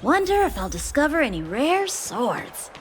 Wonder if I'll discover any rare swords.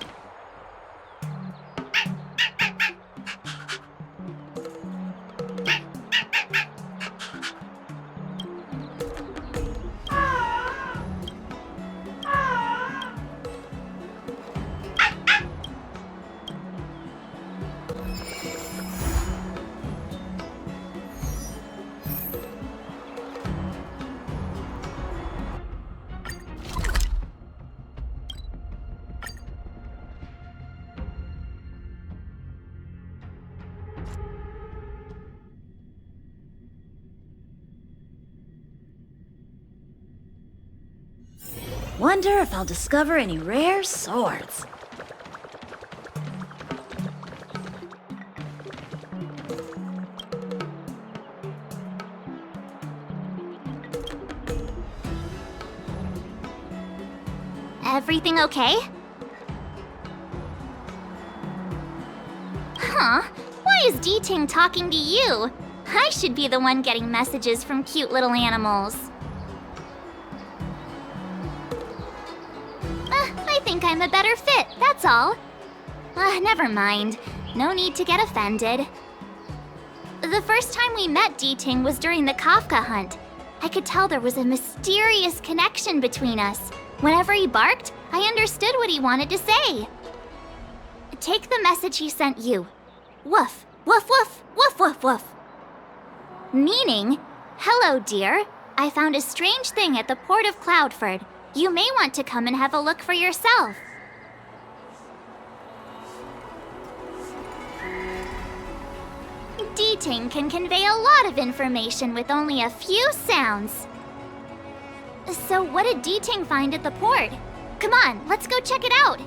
Wonder if I'll discover any rare swords. Everything okay? Huh? Why is Diting talking to you? I should be the one getting messages from cute little animals. I think I'm a better fit, that's all. Never mind. No need to get offended. The first time we met Diting was during the Kafka hunt. I could tell there was a mysterious connection between us. Whenever he barked, I understood what he wanted to say. Take the message he sent you. Woof, woof, woof, woof, woof, woof. Meaning, hello, dear. I found a strange thing at the port of Cloudford. You may want to come and have a look for yourself. Diting can convey a lot of information with only a few sounds. So what did Diting find at the port? Come on, let's go check it out.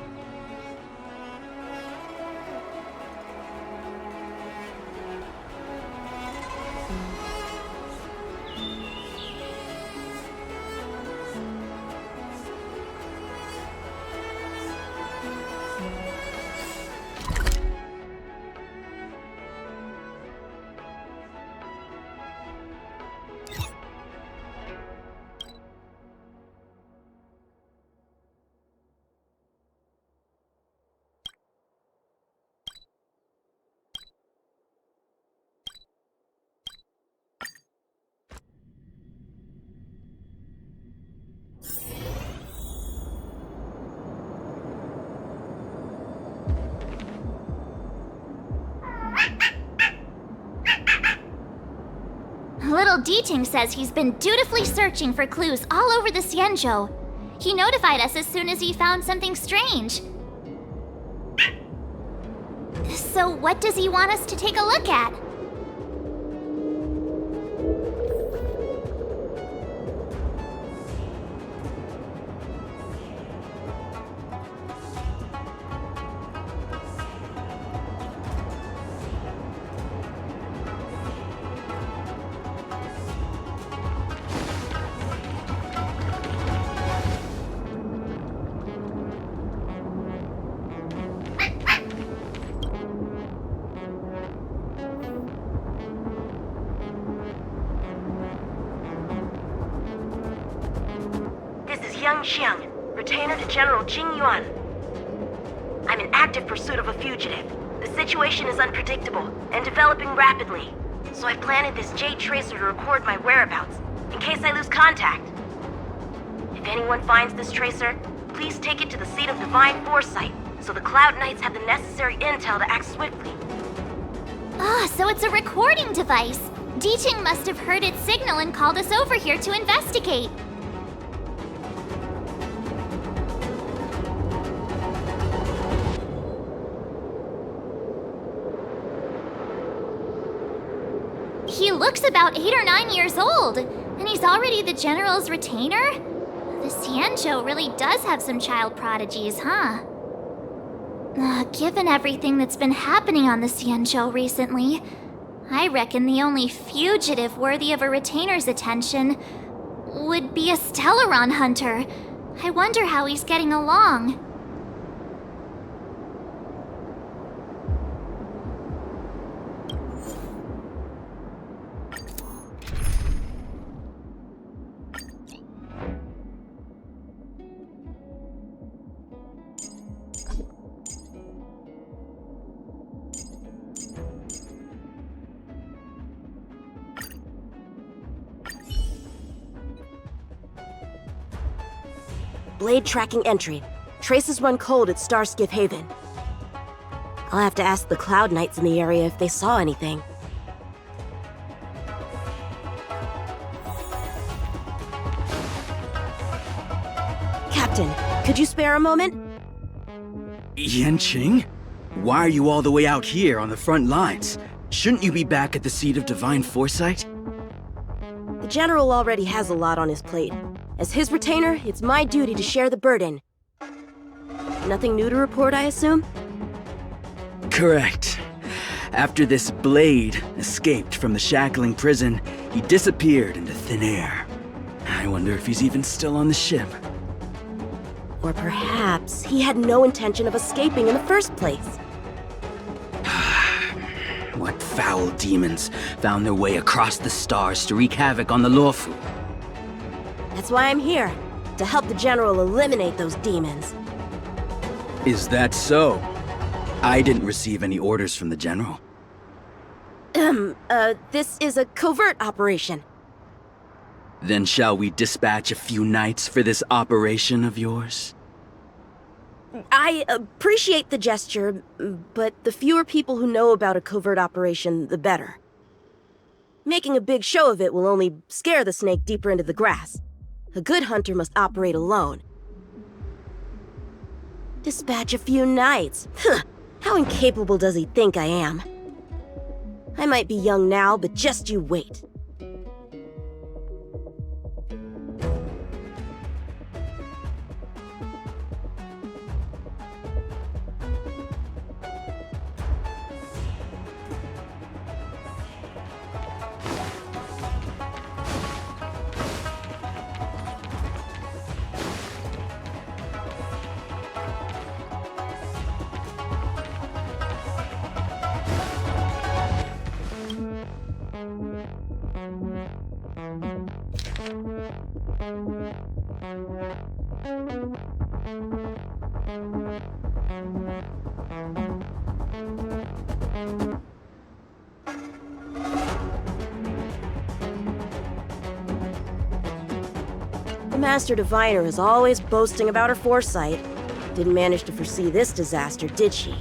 Little Diting says he's been dutifully searching for clues all over the Xianzhou. He notified us as soon as he found something strange. So what does he want us to take a look at? Yanqing, retainer to General Jingliu. I'm in active pursuit of a fugitive. The situation is unpredictable and developing rapidly, so I've planted this jade tracer to record my whereabouts, in case I lose contact. If anyone finds this tracer, please take it to the seat of divine foresight, so the Cloud Knights have the necessary intel to act swiftly. So it's a recording device. Diting must have heard its signal and called us over here to investigate. He looks about 8 or 9 years old, and he's already the General's retainer? The Xianzhou really does have some child prodigies, huh? Given everything that's been happening on the Xianzhou recently, I reckon the only fugitive worthy of a retainer's attention would be a Stellaron hunter. I wonder how he's getting along. blade tracking entry. Traces run cold at Starskiff Haven. I'll have to ask the Cloud Knights in the area if they saw anything. Captain, could you spare a moment? Yanqing? Why are you all the way out here on the front lines? Shouldn't you be back at the seat of divine foresight? The General already has a lot on his plate. As his retainer, it's my duty to share the burden. Nothing new to report, I assume? Correct. After this blade escaped from the shackling prison, he disappeared into thin air. I wonder if he's even still on the ship. Or perhaps he had no intention of escaping in the first place. What foul demons found their way across the stars to wreak havoc on the Luofu? That's why I'm here, to help the General eliminate those demons. Is that so? I didn't receive any orders from the General. This is a covert operation. Then shall we dispatch a few knights for this operation of yours? I appreciate the gesture, but the fewer people who know about a covert operation, the better. Making a big show of it will only scare the snake deeper into the grass. A good hunter must operate alone. Dispatch a few knights. Huh. How incapable does he think I am? I might be young now, but just you wait. The Master Diviner is always boasting about her foresight. Didn't manage to foresee this disaster, did she?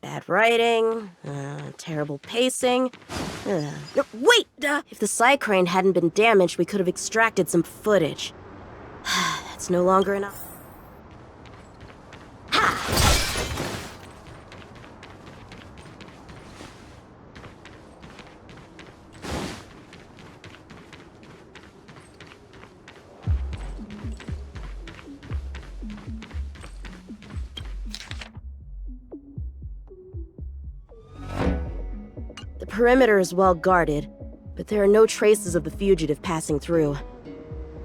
Bad writing, terrible pacing. No, wait! If the side crane hadn't been damaged, we could have extracted some footage. That's no longer enough. The perimeter is well guarded, but there are no traces of the fugitive passing through.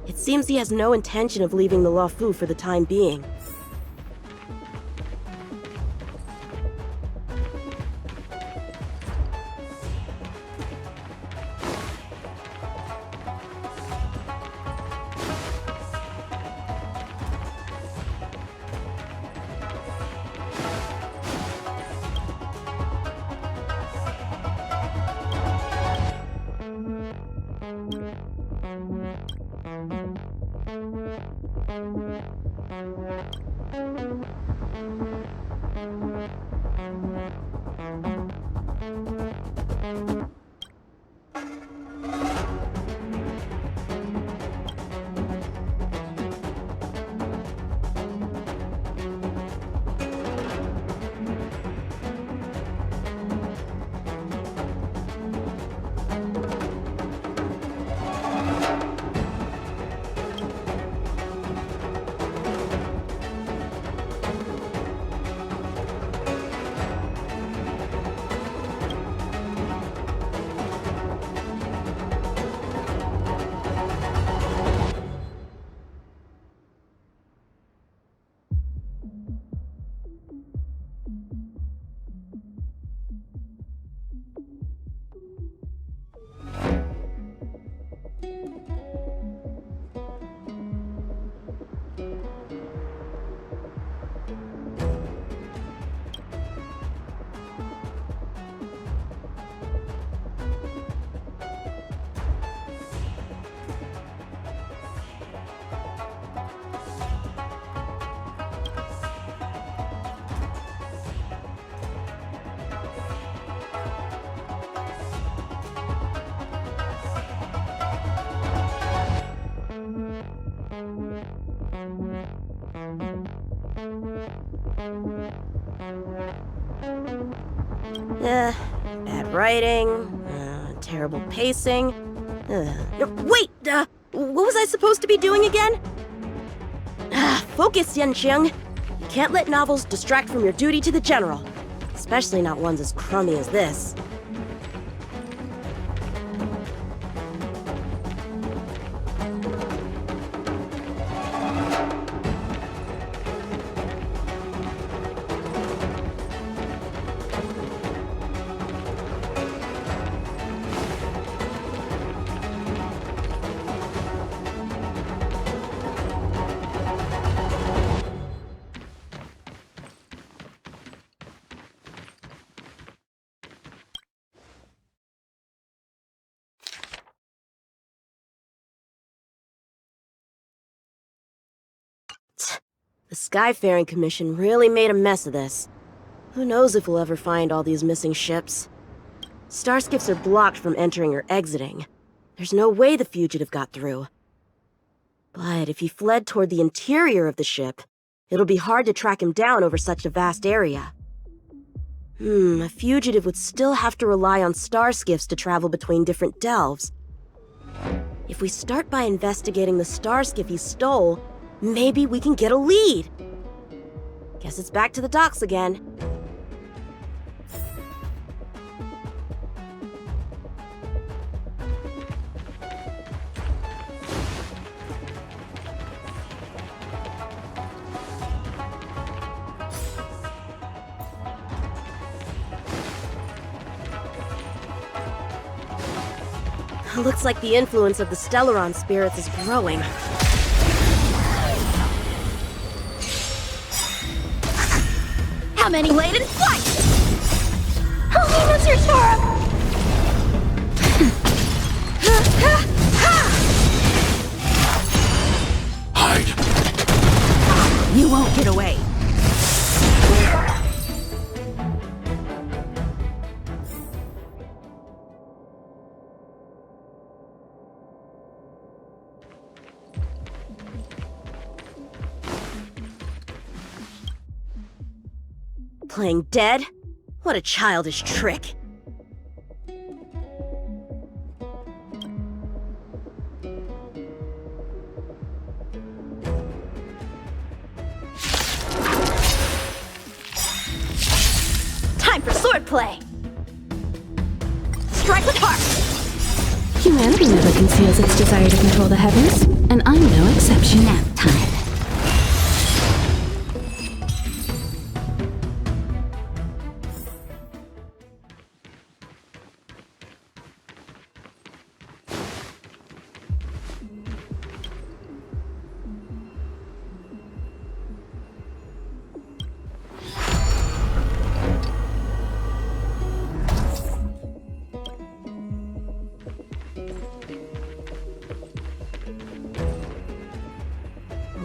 It seems he has no intention of leaving the Luofu for the time being. Bad writing, terrible pacing. Wait! What was I supposed to be doing again? Focus, Yanqing. You can't let novels distract from your duty to the General. Especially not ones as crummy as this. The Skyfaring Commission really made a mess of this. Who knows if we'll ever find all these missing ships? Starskiffs are blocked from entering or exiting. There's no way the fugitive got through. But if he fled toward the interior of the ship, it'll be hard to track him down over such a vast area. A fugitive would still have to rely on starskiffs to travel between different delves. If we start by investigating the starskiff he stole, maybe we can get a lead. Guess it's back to the docks again. Looks like the influence of the Stellaron spirits is growing. How many laid in flight? Helena's your Torah! Hide. You won't get away. Playing dead? What a childish trick. Time for swordplay! Strike with heart! Humanity never conceals its desire to control the heavens, and I'm no exception. Nap time.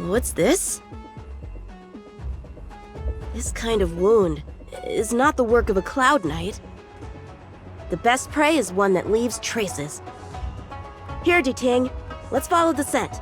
What's this? This kind of wound is not the work of a Cloud Knight. The best prey is one that leaves traces. Here, Diting, let's follow the scent.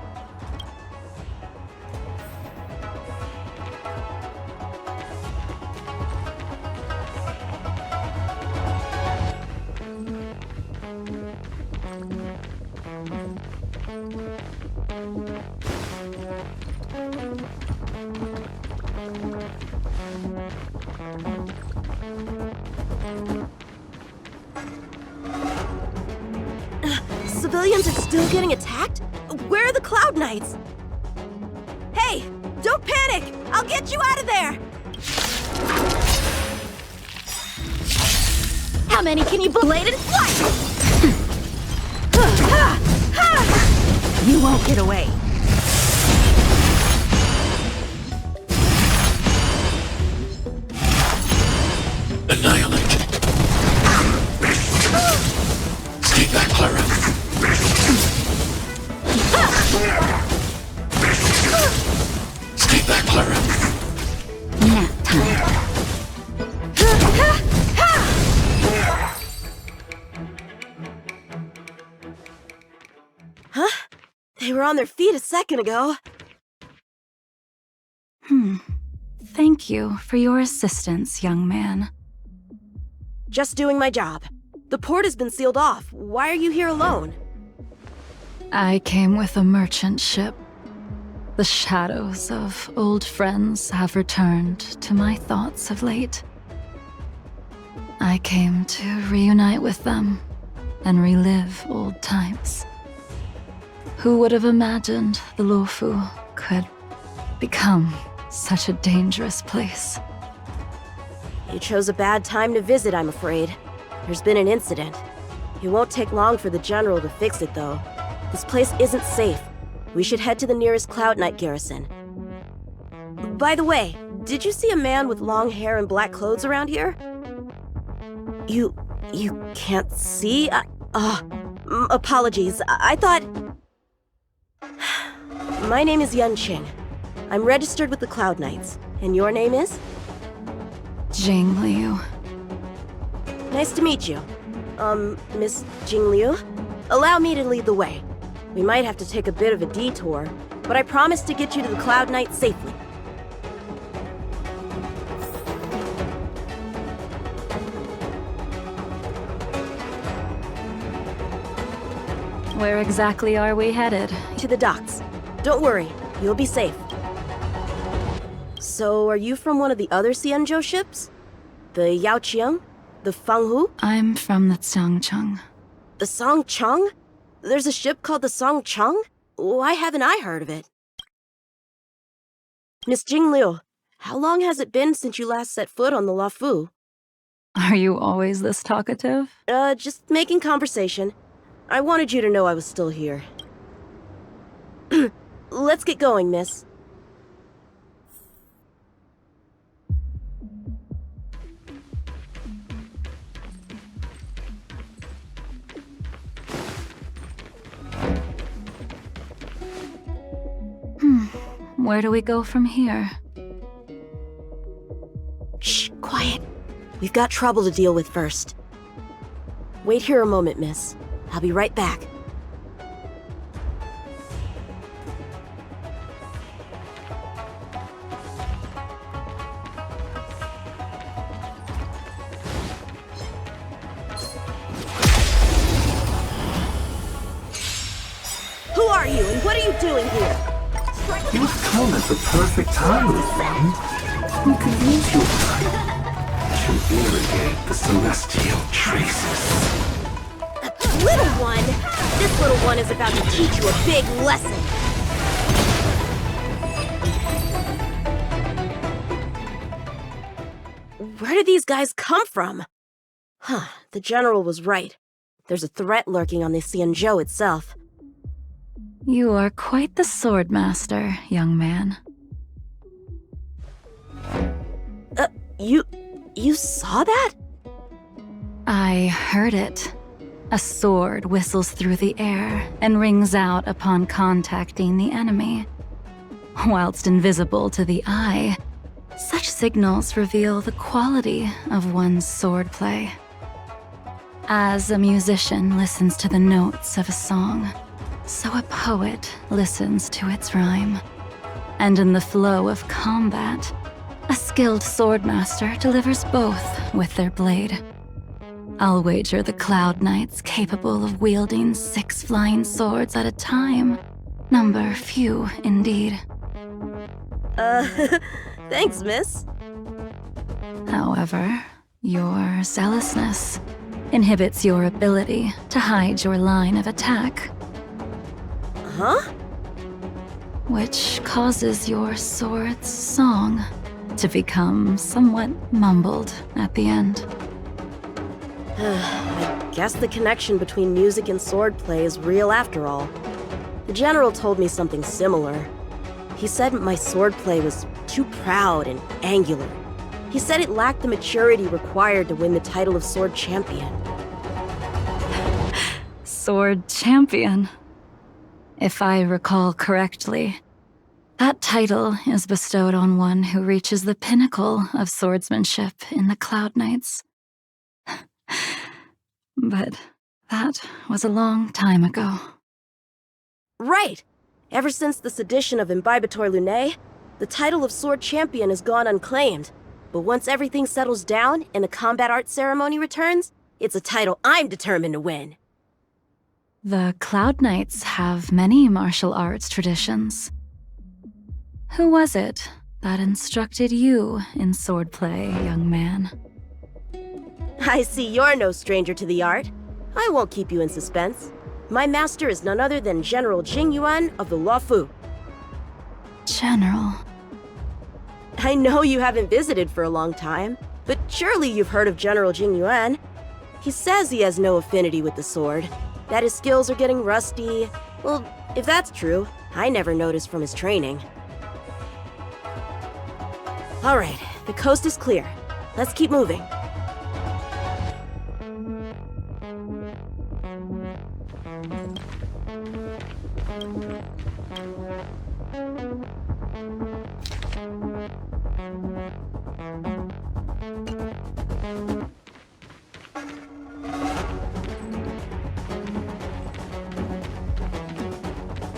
Civilians are still getting attacked? Where are the Cloud Knights? Hey, don't panic! I'll get you out of there! How many can you blade in flight? You won't get away. Annihilate. Stay back, Clara. Stay back, Clara. Nap time. Huh? They were on their feet a second ago. Thank you for your assistance, young man. Just doing my job. The port has been sealed off. Why are you here alone? I came with a merchant ship. The shadows of old friends have returned to my thoughts of late. I came to reunite with them and relive old times. Who would have imagined the Luofu could become such a dangerous place? You chose a bad time to visit, I'm afraid. There's been an incident. It won't take long for the General to fix it, though. This place isn't safe. We should head to the nearest Cloud Knight garrison. By the way, did you see a man with long hair and black clothes around here? You can't see? Apologies. I thought... My name is Yanqing. I'm registered with the Cloud Knights. And your name is? Jingliu. Nice to meet you. Miss Jingliu? Allow me to lead the way. We might have to take a bit of a detour, but I promise to get you to the Cloud Knight safely. Where exactly are we headed? To the docks. Don't worry, you'll be safe. So, are you from one of the other Xianzhou ships? The Yaoqiang? The Fanghu? I'm from the Xianzhou. The Songcheng? There's a ship called the Songcheng? Why haven't I heard of it? Miss Jingliu, how long has it been since you last set foot on the Luofu? Are you always this talkative? Just making conversation. I wanted you to know I was still here. Let's get going, miss. Where do we go from here? Shh, quiet. We've got trouble to deal with first. Wait here a moment, miss. I'll be right back. Who are you, and what are you doing here? You've come at the perfect time, friend. We can use your time to irrigate the celestial traces. Little one! This little one is about to teach you a big lesson! Where did these guys come from? Huh, the General was right. There's a threat lurking on the Xianzhou itself. You are quite the sword master, young man. You saw that? I heard it. A sword whistles through the air and rings out upon contacting the enemy. Whilst invisible to the eye, such signals reveal the quality of one's swordplay. As a musician listens to the notes of a song, so a poet listens to its rhyme. And in the flow of combat, a skilled swordmaster delivers both with their blade. I'll wager the Cloud Knights capable of wielding 6 flying swords at a time. Number few, indeed. Thanks, miss. However, your zealousness inhibits your ability to hide your line of attack. Huh? Which causes your sword's song to become somewhat mumbled at the end. I guess the connection between music and swordplay is real after all. The General told me something similar. He said my swordplay was too proud and angular. He said it lacked the maturity required to win the title of Sword Champion. Sword Champion. If I recall correctly, that title is bestowed on one who reaches the pinnacle of swordsmanship in the Cloud Knights. But that was a long time ago. Right! Ever since the sedition of Imbibitor Lunae, the title of Sword Champion has gone unclaimed. But once everything settles down and the combat art ceremony returns, it's a title I'm determined to win. The Cloud Knights have many martial arts traditions. Who was it that instructed you in swordplay, young man? I see you're no stranger to the art. I won't keep you in suspense. My master is none other than General Jingliu of the Luofu. General. I know you haven't visited for a long time, but surely you've heard of General Jingliu. He says he has no affinity with the sword, that his skills are getting rusty. Well, if that's true, I never noticed from his training. All right, the coast is clear. Let's keep moving.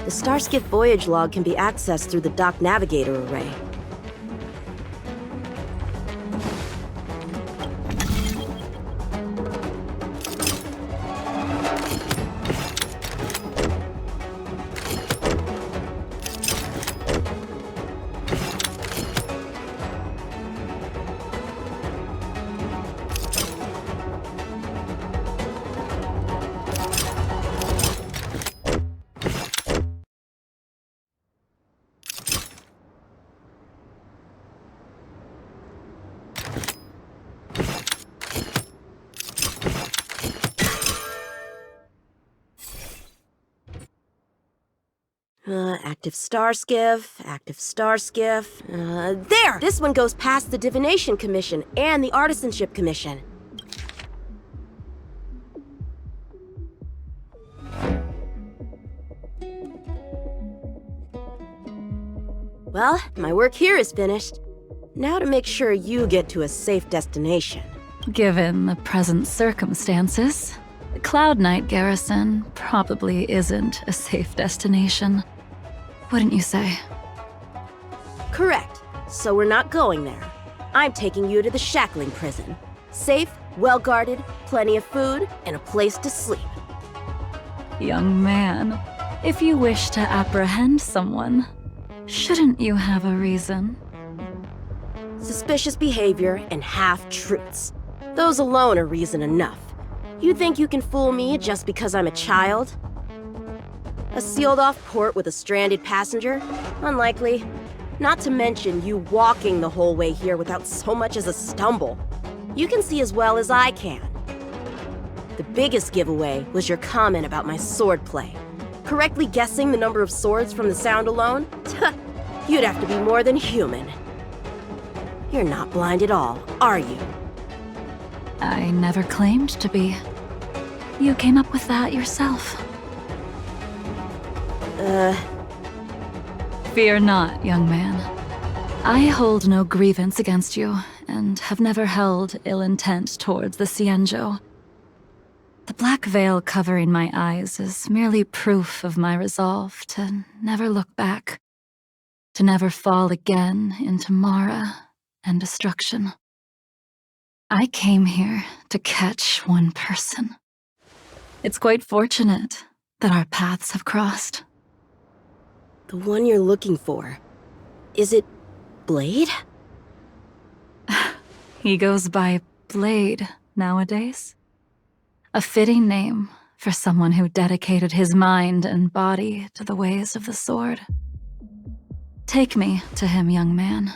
The Starskiff voyage log can be accessed through the dock navigator array. Active Starskiff. There! This one goes past the Divination Commission and the Artisanship Commission. Well, my work here is finished. Now to make sure you get to a safe destination. Given the present circumstances, the Cloud Knight garrison probably isn't a safe destination. Wouldn't you say? Correct. So we're not going there. I'm taking you to the shackling prison. Safe, well-guarded, plenty of food, and a place to sleep. Young man, if you wish to apprehend someone, shouldn't you have a reason? Suspicious behavior and half-truths. Those alone are reason enough. You think you can fool me just because I'm a child? A sealed-off port with a stranded passenger? Unlikely. Not to mention you walking the whole way here without so much as a stumble. You can see as well as I can. The biggest giveaway was your comment about my swordplay. Correctly guessing the number of swords from the sound alone? You'd have to be more than human. You're not blind at all, are you? I never claimed to be. You came up with that yourself. Fear not, young man. I hold no grievance against you, and have never held ill intent towards the Xianzhou. The black veil covering my eyes is merely proof of my resolve to never look back, to never fall again into Mara and destruction. I came here to catch one person. It's quite fortunate that our paths have crossed. The one you're looking for. Is it Blade? He goes by Blade nowadays. A fitting name for someone who dedicated his mind and body to the ways of the sword. Take me to him, young man.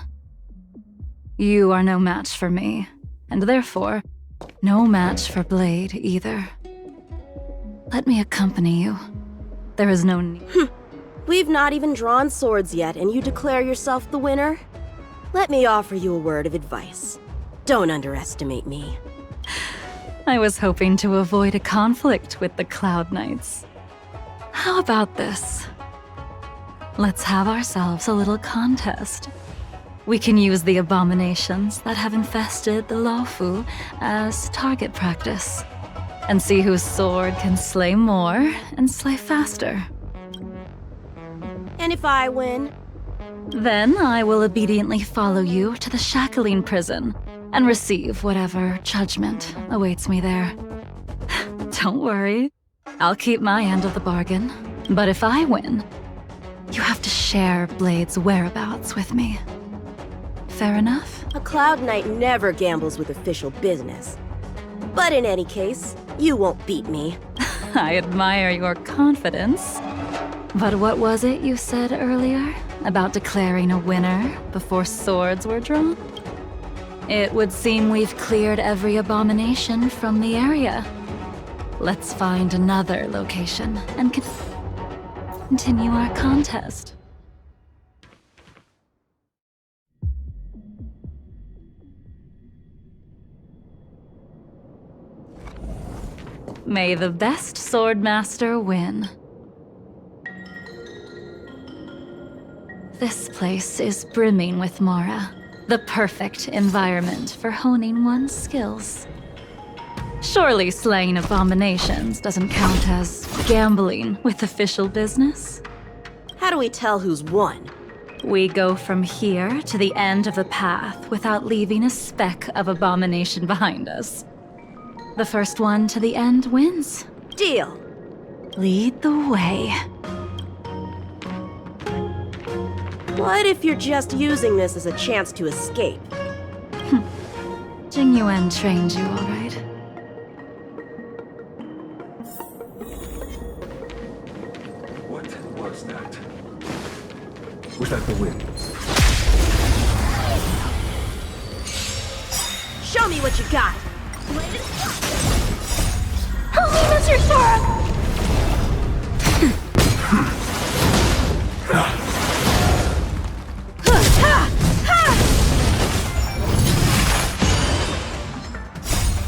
You are no match for me, and therefore, no match for Blade either. Let me accompany you. There is no need. We've not even drawn swords yet, and you declare yourself the winner? Let me offer you a word of advice. Don't underestimate me. I was hoping to avoid a conflict with the Cloud Knights. How about this? Let's have ourselves a little contest. We can use the abominations that have infested the Luofu as target practice, and see whose sword can slay more and slay faster. And if I win? Then I will obediently follow you to the shackling prison and receive whatever judgment awaits me there. Don't worry, I'll keep my end of the bargain. But if I win, you have to share Blade's whereabouts with me. Fair enough? A Cloud Knight never gambles with official business. But in any case, you won't beat me. I admire your confidence. But what was it you said earlier about declaring a winner before swords were drawn? It would seem we've cleared every abomination from the area. Let's find another location and continue our contest. May the best swordmaster win. This place is brimming with Mara, the perfect environment for honing one's skills. Surely slaying abominations doesn't count as gambling with official business? How do we tell who's won? We go from here to the end of the path without leaving a speck of abomination behind us. The first one to the end wins. Deal. Lead the way. What if you're just using this as a chance to escape? Jingyuan trained you, all right? What was that? Was that the wind? Show me what you got! Help me, Mr. Sora!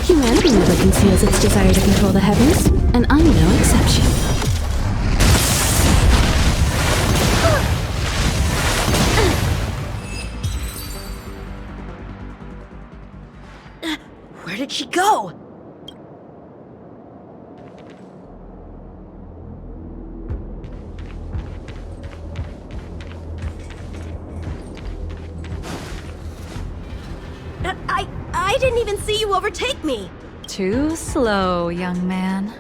Humanity never conceals its desire to control the heavens, and I'm no exception. Where did she go? I didn't even see you overtake me! Too slow, young man.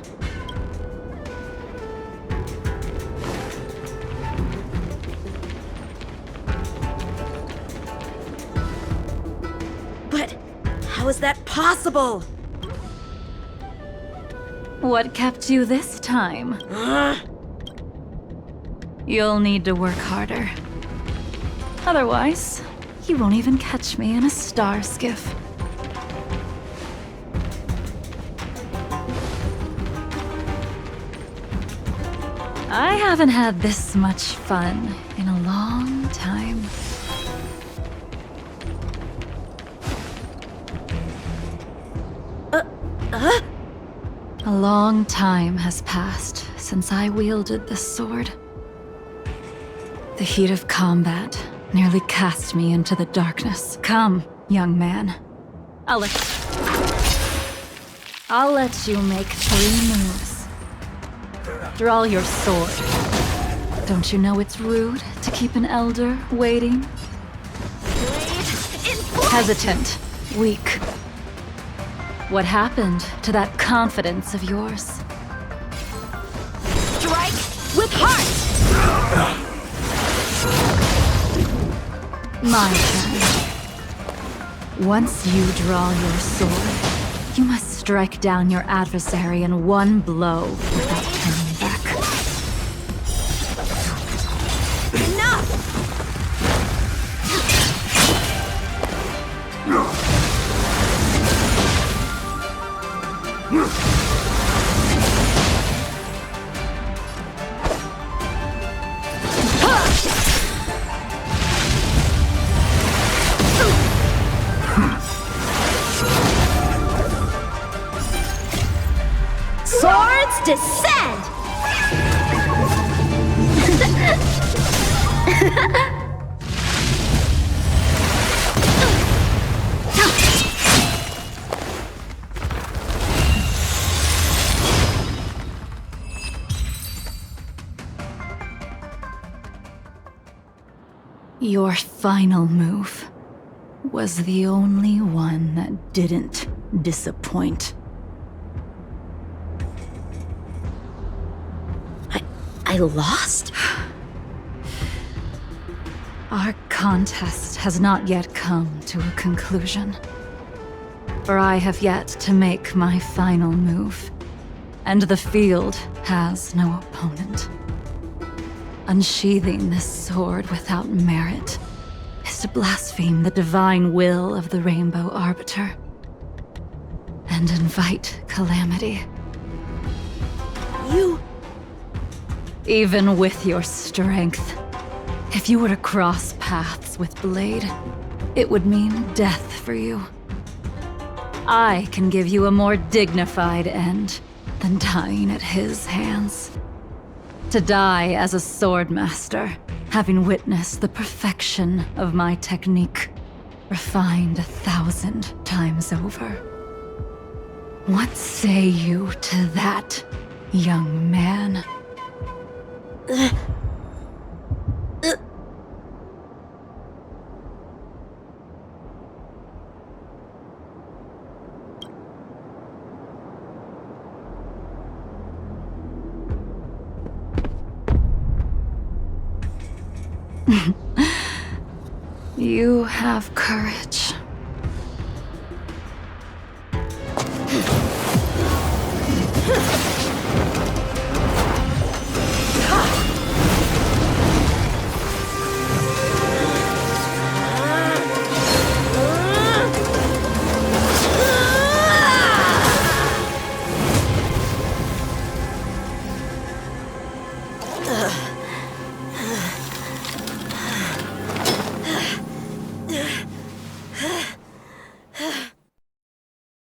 But how is that possible? What kept you this time? You'll need to work harder. Otherwise, you won't even catch me in a star skiff. I haven't had this much fun in a long time. A long time has passed since I wielded this sword. The heat of combat nearly cast me into the darkness. Come, young man. I'll let you make 3 moves. Draw your sword. Don't you know it's rude to keep an elder waiting? Hesitant, weak. What happened to that confidence of yours? Strike with heart! My turn. Once you draw your sword, you must strike down your adversary in one blow without turning back. Enough! Swords descend! Your final move was the only one that didn't disappoint. I lost? Our contest has not yet come to a conclusion. For I have yet to make my final move, and the field has no opponent. Unsheathing this sword without merit is to blaspheme the divine will of the Rainbow Arbiter and invite calamity. You... Even with your strength, if you were to cross paths with Blade, it would mean death for you. I can give you a more dignified end than dying at his hands. To die as a swordmaster, having witnessed the perfection of my technique, refined 1,000 times over. What say you to that, young man? You have courage.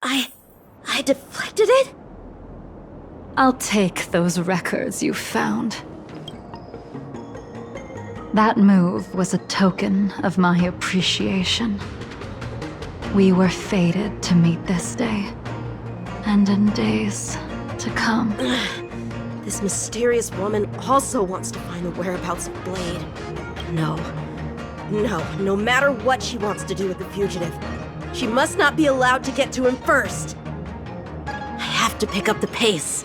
I deflected it? I'll take those records you found. That move was a token of my appreciation. We were fated to meet this day, and in days to come. This mysterious woman also wants to find the whereabouts of Blade. No matter what she wants to do with the fugitive, she must not be allowed to get to him first. I have to pick up the pace.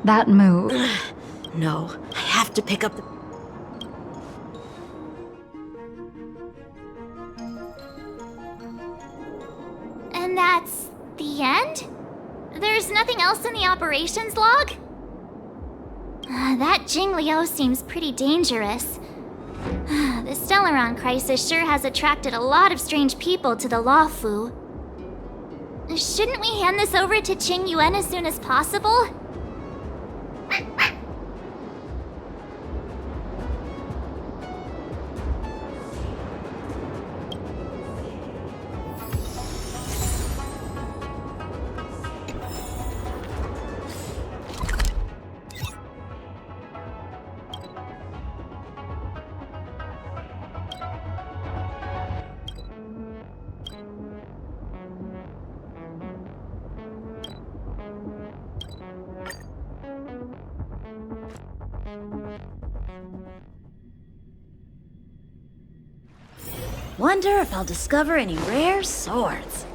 That move. No, I have to pick up the... And that's the end? There's nothing else in the operations log? That Jingliu seems pretty dangerous. The Stellaron crisis sure has attracted a lot of strange people to the Luofu. Shouldn't we hand this over to Qingyuan as soon as possible? Wonder if I'll discover any rare swords.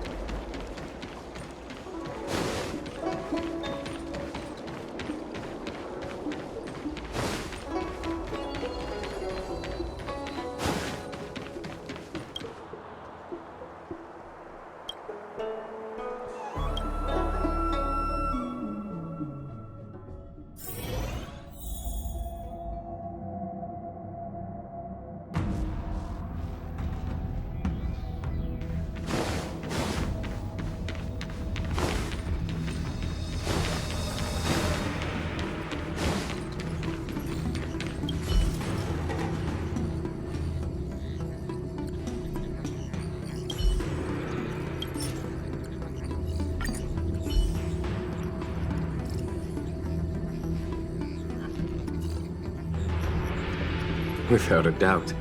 Without a doubt.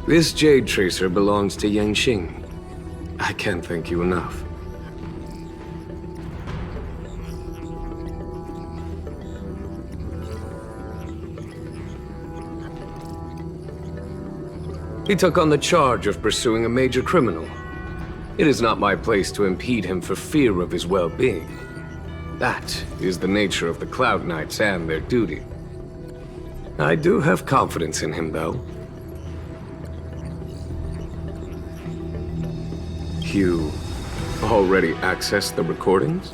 This Jade Tracer belongs to Yanqing. I can't thank you enough. He took on the charge of pursuing a major criminal. It is not my place to impede him for fear of his well-being. That is the nature of the Cloud Knights and their duty. I do have confidence in him, though. You already accessed the recordings?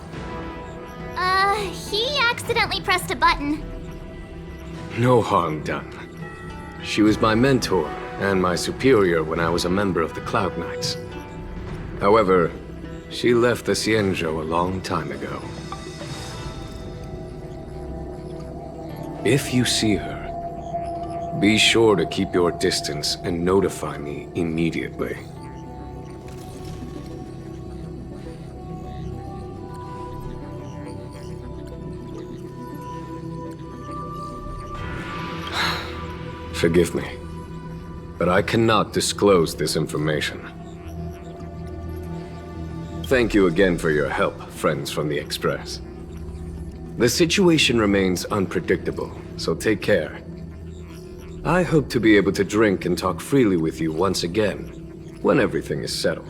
He accidentally pressed a button. No harm done. She was my mentor and my superior when I was a member of the Cloud Knights. However, she left the Xianzhou a long time ago. If you see her, be sure to keep your distance and notify me immediately. Forgive me, but I cannot disclose this information. Thank you again for your help, friends from the Express. The situation remains unpredictable, so take care. I hope to be able to drink and talk freely with you once again, when everything is settled.